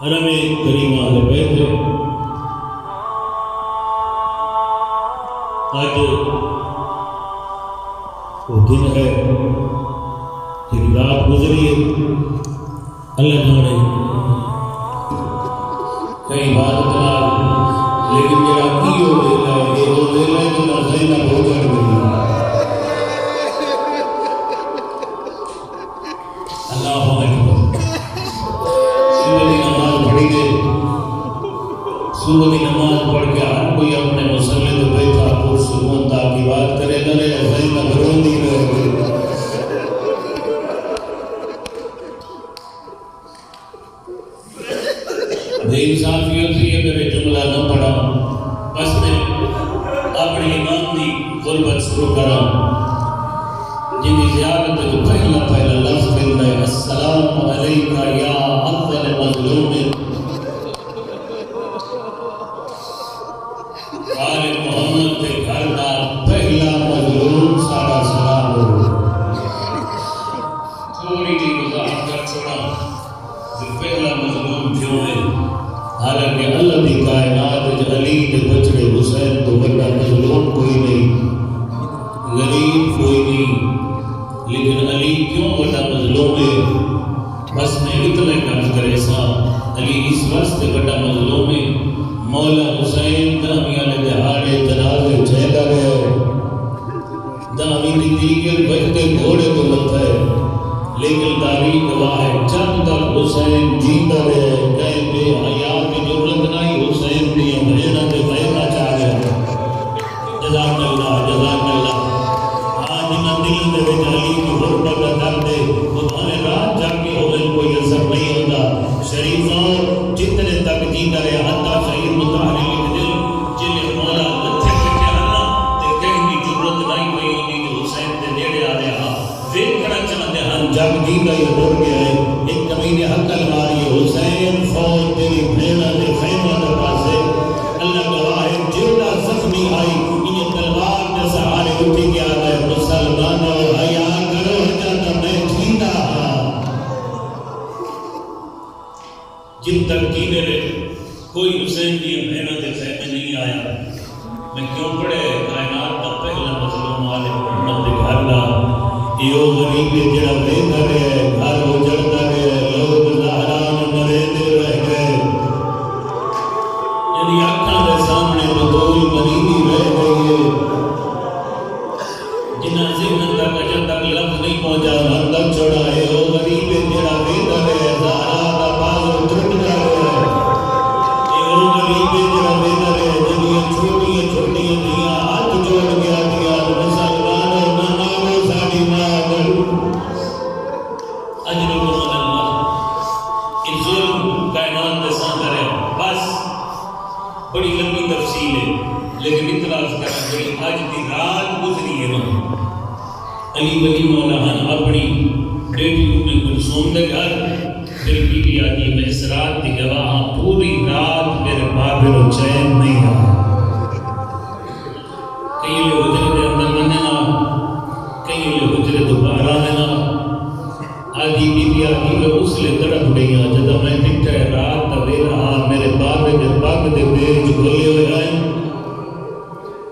حرم کریم اہل بیت آج وہ دن ہے، ایک رات گزری ہے، اللہ جانے کئی عبادت نال، لیکن جڑا کی ہو ویلا ہے یہ وہ ویلا ہے جڑا زینب ہو کر گئی۔ اللہ اکبر۔ صبح کی نماز پڑھی گئی، صبح کی نماز پڑھ کے ہر کوئی اپنے مسلے پہ بیٹھا پرسکون تاکہ بات کرے نہ رہے، زینب روندی رہ گئی۔ بے انصافی ہوتی ہے، میرے جملہ نہ پڑھا، بس میں اپنی امام دی غربت شروع کرا، جن کی زیارت جو پہلا لفظ ملتا ہے السلام علیکہ یا افضل مظلوم آل محمد کے گھر کا پہلا مظلوم سارا سلام ہو۔ تھوڑی جی وضاحت کر چھوڑا کہ پہلا مظلوم کیوں ہے، حالانکہ اللہ کی کائنات علی کے بچڑے حسین تو بڑا مظلوم کوئی نہیں، غریب کوئی نہیں، لیکن علی کیوں بڑا مظلوم ہے؟ بس میں اتنا کام کرے سا، علی اس واسطے بڑا مظلوم ہے، مولا حسین دامیان دہاڑے جنازے چہدا گئے، دامی دی دیگر بجتے گھوڑے کو لتا ہے، لیکن تاریخ گواہ ہے جب تک حسین جیتا رہے، کہے بے حیات کی ضرورت نہیں، حسین دی بھیڑا تے بھیڑا چاہ گیا۔ جزاک اللہ آج میں دل دے وچ علی کی غربت کا درد ہے، انہوں نے رات جا کے ہوئے کوئی اثر نہیں ہوتا۔ شریفوں جتنے تک جیتا رہے حتی شہید متحری کے دل جنہیں مولا لتھے کٹے آنا تے کہیں کی ضرورت نہیں پئی ہونی جو حسین دے نیڑے آ رہا ویکھنا چاہتے ہیں جب جیتا یہ ڈر گیا ہے۔ ایک کمینے حقل ماری حسین فوج تیری بھیڑا دے خیمہ دے پاسے، اللہ گواہ ہے جیڑا زخمی آئی انہیں تلوار دے سہارے اٹھی گیا ہے، مسلمانوں حیا کرو جاتا میں جیتا ہاں۔ جن تک جینے رہے کوئی حسین کی بھیڑا دے خیمے نہیں آیا، میں کیوں پڑے کائنات کا پہلا مظلوم آل محمد دے گھر دا یہ غریب جڑا بیٹھا رہے، گھر اجڑتا رہے، لوگ زہران مرے دے رہ گئے، یعنی آنکھاں دے سامنے بطول مریضی رہ گئی ہے، جنہاں ذہن تک اجل تک لفظ نہیں پہنچا ہر تک چھوڑا ہے۔ وہ غریب جڑا بیٹھا رہے، زہرا کا بازو ٹوٹتا رہے، یہ وہ غریب جڑا بیٹھا رہے، جنہیں چھوٹیاں چھوٹیاں دیاں ہاتھ جوڑ گیا دیا مسلمانوں نہ نامو ساڑی ماں بلو اجر و اللہ ان ظلم کائنات کے ساتھ رہے۔ بس بڑی لمبی تفصیل ہے، لیکن اطلاع کرنا کہ آج دی رات گزری ہے نا علی ولی مولا ہن اپنی بیٹی ام کلثوم دے گھر، پھر بی بی آدھی میں اس رات دی گواہ پوری رات میرے بابے رو چین نہیں آیا۔ کئی لوگ حجرے دے اندر بننے نا، کئی لوگ حجرے دوبارہ دینا، آدھی بی بی آدھی لوگ اس لئے تڑپ گئیاں جدہ میں دکھتا ہے رات دا ویلا میرے بابے دے پاک دے بیج کھلے ہوئے آئے،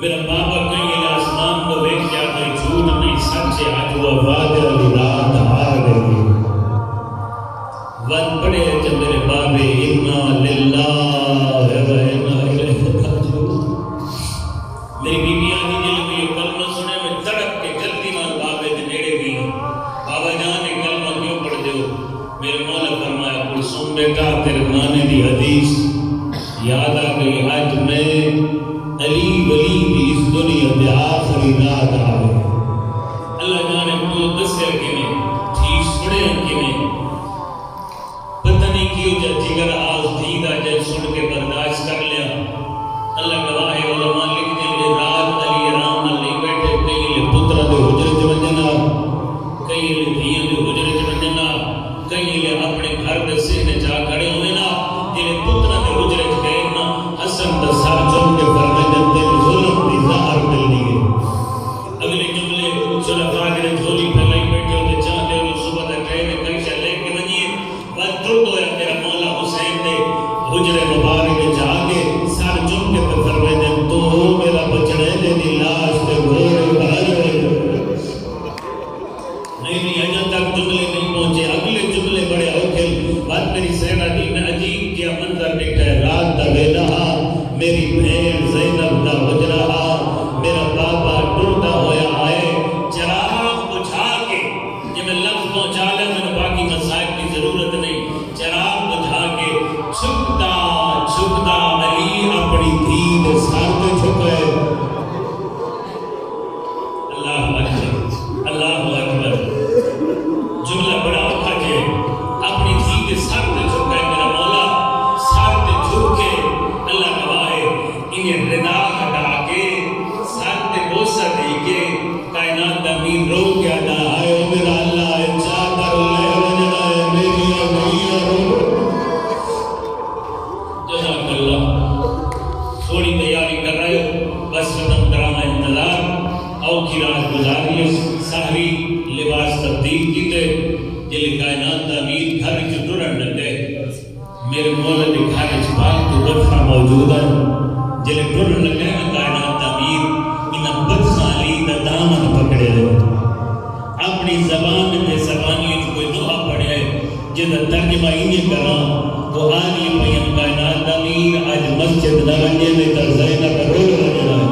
میرا بابا کہیں لئے آسمان کو بیک جا کوئی جھوٹ نہیں سچ ہے، آج وہ وعدہ علی رات آ گئی۔ وقت پڑے جب میرے بابے انا للہ و انا الیہ راجعون، میری بی بی آدھی جلے میں یہ کلمہ سنے میں تڑپ کے جلدی مال بابے دے نیڑے گئی، بابا جان یہ کلمہ کیوں پڑھ دے ہو؟ میرے مولا فرمایا کلثوم بیٹا تیرے نانے دی حدیث یاد آ گئی، آج میں علی ولی دی اس دنیا دے آخری رات آ گئی۔ اللہ جانے تو دسیا کیویں ٹھیک سنے کیویں پتہ نہیں کیوں جگر آز دیدہ جب سن کے برداشت کر لیا۔ اللہ گواہ علماء لکھتے ہیں رات علی آرام نہ نہیں بیٹھے، کئی لے پترہ دے حجرے چ وجنا، کئی لے دھیاں دے حجرے چ وجنا، کئی لے اپنے گھر دے سہنے جا کھڑے ہوئے نا، جلے پترہ دے حجرے چ گئے نا، حسن دا سر چن کے فرمائے جب تیرے ظلم دی ظاہر ملنی ہے۔ اگلے اوکھی رات گزاری سہری لباس تبدیل کیتے جلے کائنات تعمیر گھر وچ ٹرن لگے میرے مولا دے گھر وچ پاک تو دفعہ موجود ہے جلے ٹرن لگے کائنات تعمیر انہاں بدخالی دا دامن پکڑے لے اپنی زبان میں زبانی کوئی دعا پڑھے جدہ ترجمہ انہیں کراں تو آنی پہن کائنات تعمیر آج مسجد نہ بنجے میں ترزائنہ کا رول رہنے لائے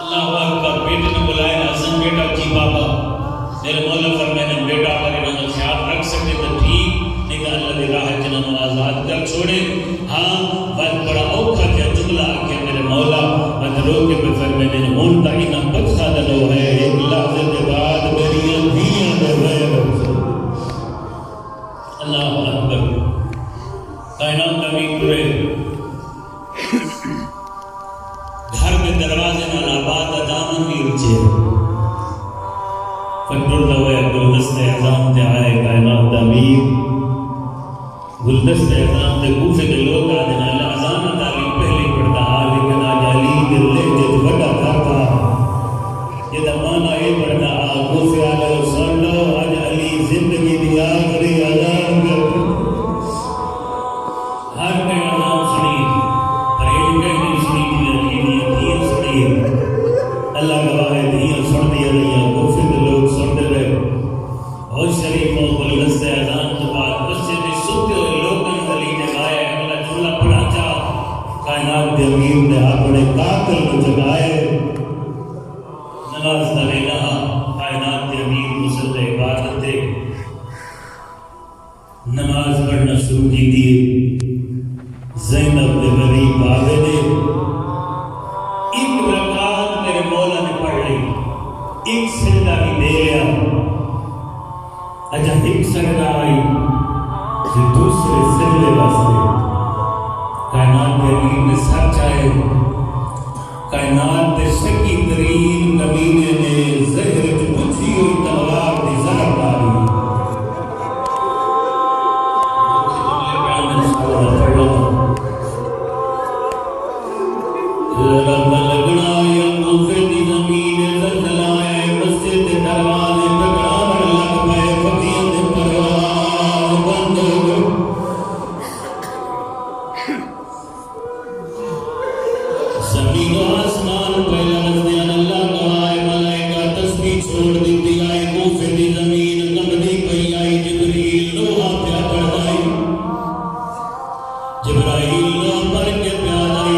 اللہ اکبر بیٹے نے بلائے حسن بیٹا جی بابا میرے مولا فرمائے بیٹا اگر انہوں خیال رکھ سکتے تو ٹھیک نہیں کہ اللہ دی راہ جنہوں آزاد کر چھوڑے ہاں بہت بڑا اوکھا کیا جملہ آکے میرے مولا بہت روکے پہ فرمائے ہون کا انہاں بدخا دلو ہے ایک لحظے کے بعد میری دھیاں در رہے اللہ اکبر کائنات تعمیر کرے گھر میں دروازے نہ آباد دامن بھی اچھے فکر لوے گلدست اعظام تے آئے کائنات تعمیر گلدست اعظام تے کوفے دے لوگ آنے نال اذان تعلیم پہلے پڑھتا لیکن آج علی دل لے جد بڑا کرتا جد مانا اے پڑھتا کوفے آلے سن لو آج علی زندگی دی آخری اذان کرتا ہر میں اذان سنی پریل کہنی سنی دین سنی اللہ گواہ ہے دین سن دیا رہی کوفے دے لوگ سن دے رہے اور شریف و گلدست اعظام تو بعد مسجد سوتے ہوئے لوگوں علی نے گائے اگلا جملہ پڑھا چاہ کائنات دے امیر نے اپنے قاتل کو جگائے نماز دلے لہا کائنات دے امیر مسلح عبادت دے نماز پڑھنا شروع کی دیئے زینب دے غریب آگے دے ایک رکعت میرے مولا نے پڑھ لی ایک سجدہ ہی دے لیا اجا ایک سجدہ آئی پھر دوسرے سجدے واسطے کائنات کے امیر نے سر چاہے کائنات کے شکی ترین کبینے نے زہر پوچھی ہوئی تلوار دی ضرب ڈالی رب لگنا یا کوفے دی زمین زلزلائے مسجد دروازے ٹکراوڑ لگ پئے فقیہ دے پرواز بند ہو گئے زمین و آسمان پہلا رضیان اللہ گواہ ملائکہ تسبیح چھوڑ دیتی آئی کوفے دی زمین کمدی پئی آئی جبریل لوہا پیا پڑھائی جبرائیل لوہا پڑھ کے پیادائی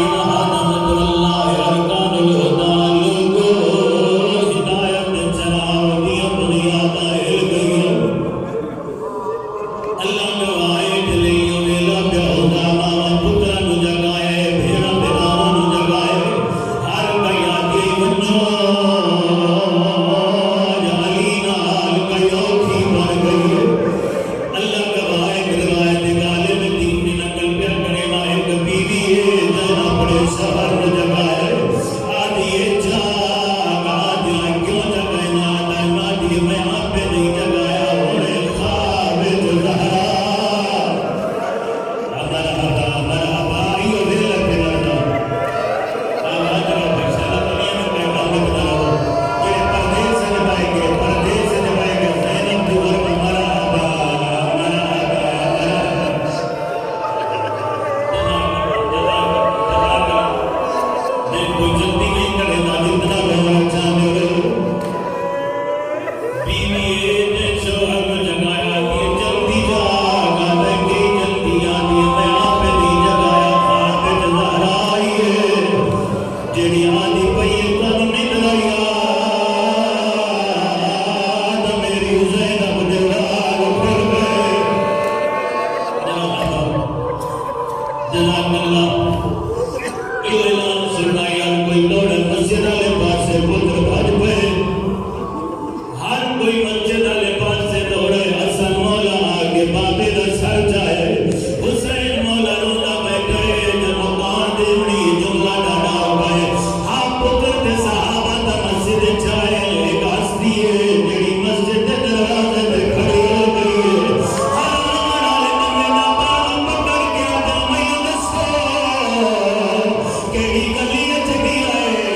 گلی چکی آئے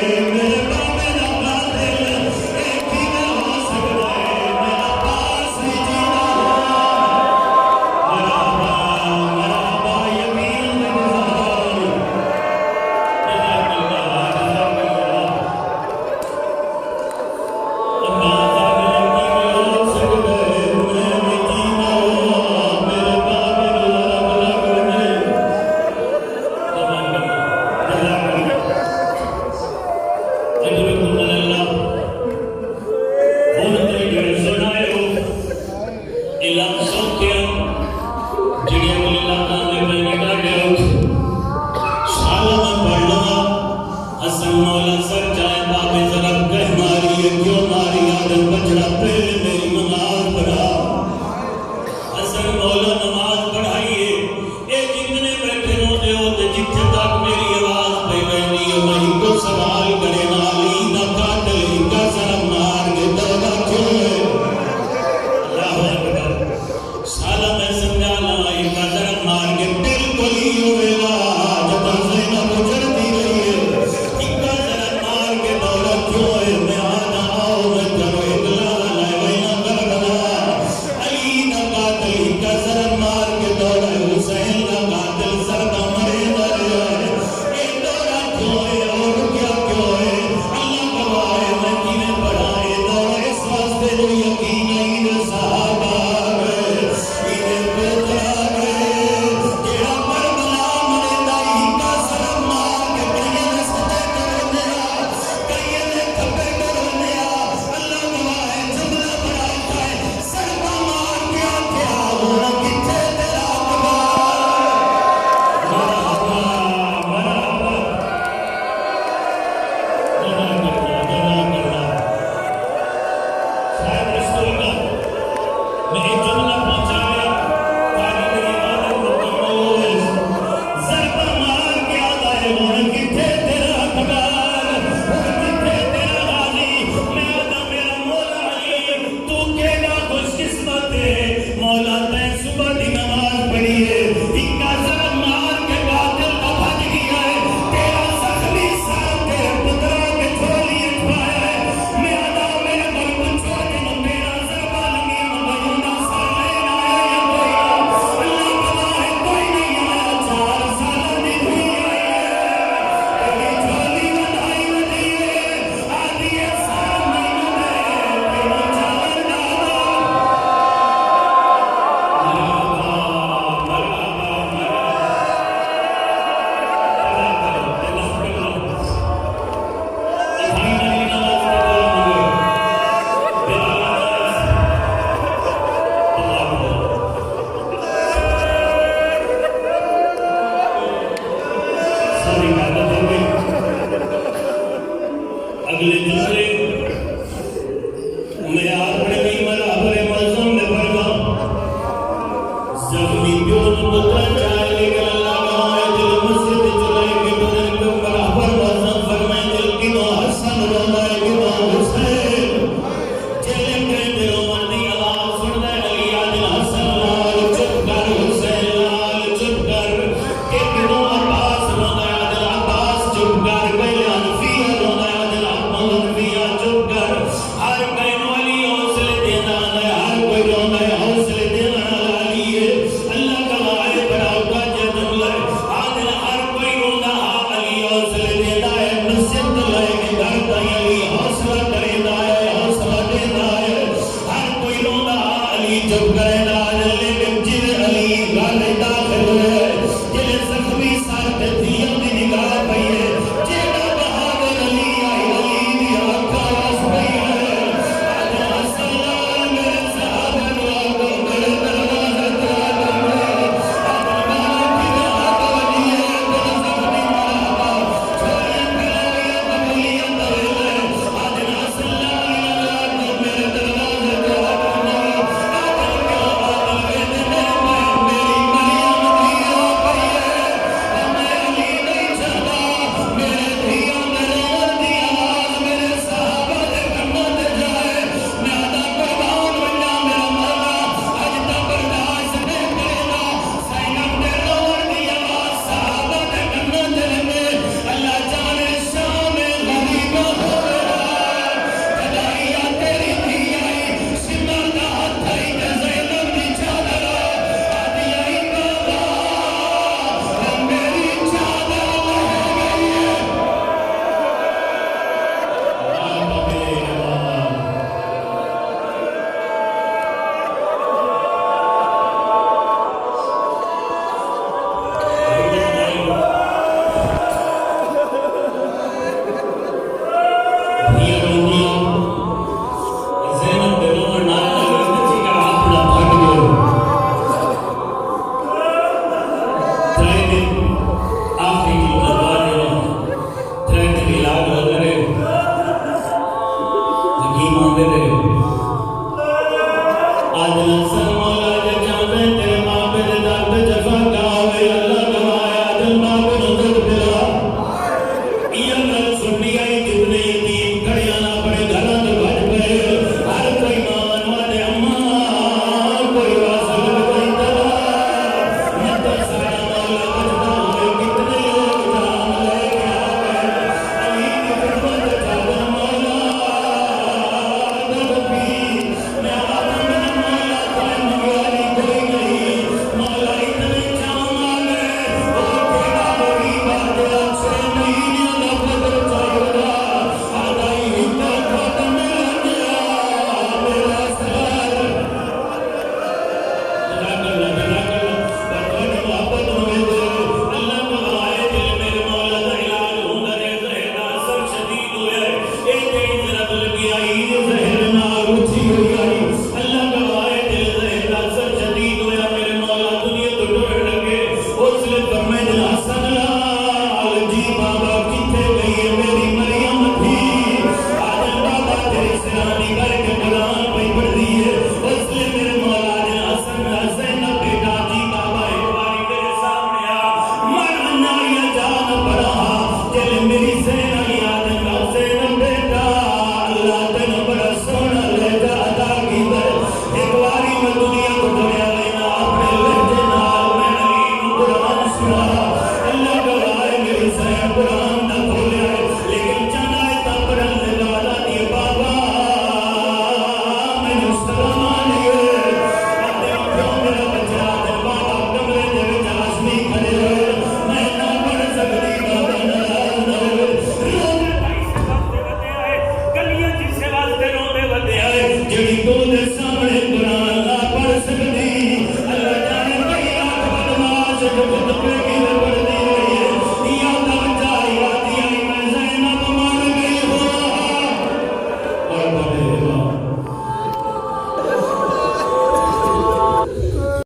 اگلے دن